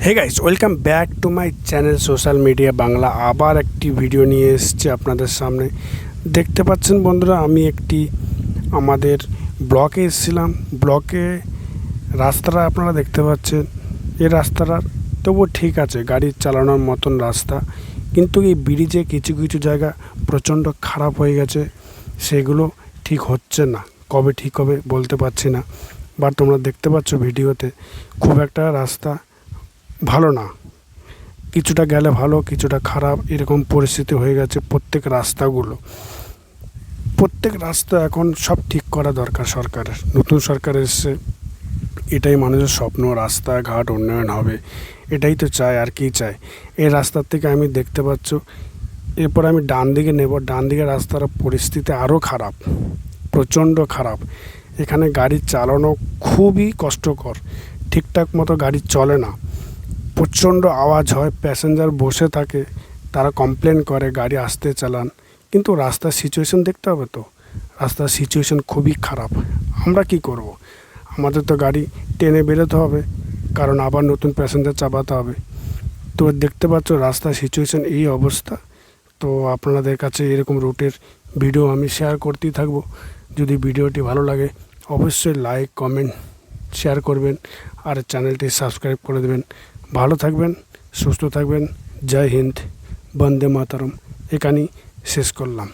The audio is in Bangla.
Hey guys, welcome back to my channel social media Bangla. আবার একটি ভিডিও নিয়ে এসেছি আপনাদের সামনে। দেখতে পাচ্ছেন বন্ধুরা, আমি আমাদের ব্লকে এসেছিলাম। ব্লকে রাস্তাটা আপনারা দেখতে পাচ্ছেন। এই রাস্তাটা তবুও ঠিক আছে, গাড়ি চালানোর মতন রাস্তা, কিন্তু এই ব্রিজে কিছু কিছু জায়গা প্রচণ্ড খারাপ হয়ে গেছে। সেগুলো ঠিক হচ্ছে না, কবে ঠিক হবে বলতে পারছি না। বাট তোমরা দেখতে পাচ্ছ ভিডিওতে খুব একটা রাস্তা ভালো না, কিছুটা গেলে ভালো কিছুটা খারাপ, এরকম পরিস্থিতি হয়ে গেছে প্রত্যেক রাস্তা এখন সব ঠিক করা দরকার সরকারের। নতুন সরকার এসছে, এটাই মানুষের স্বপ্ন, রাস্তাঘাট উন্নয়ন হবে, এটাই তো চায়, আর কি চায়। এই রাস্তার থেকে আমি দেখতে পাচ্ছ, এরপর আমি ডান দিকে নেব। ডান দিকে রাস্তার পরিস্থিতি আরও খারাপ, প্রচণ্ড খারাপ। এখানে গাড়ি চালানো খুবই কষ্টকর, ঠিকঠাক মতো গাড়ি চলে না, প্রচণ্ড আওয়াজ হয়, প্যাসেঞ্জার বসে থাকে, তারা কমপ্লেন করে গাড়ি আসতে চালান। কিন্তু রাস্তার সিচুয়েশন দেখতে হবে তো, রাস্তার সিচুয়েশন খুবই খারাপ। আমরা কি করব? আমাদের তো গাড়ি টেনে বেরোতে হবে, কারণ আবার নতুন প্যাসেঞ্জার চাপাতে হবে। তো দেখতে পাচ্ছ রাস্তার সিচুয়েশন এই অবস্থা। তো আপনাদের কাছে এরকম রুটের ভিডিও আমি শেয়ার করতেই থাকবো। যদি ভিডিওটি ভালো লাগে অবশ্যই লাইক কমেন্ট শেয়ার করবেন, আর চ্যানেলটি সাবস্ক্রাইব করে দেবেন। ভালো থাকবেন, সুস্থ থাকবেন। জয় হিন্দ, বন্দে মাতরম। এখানেই শেষ করলাম।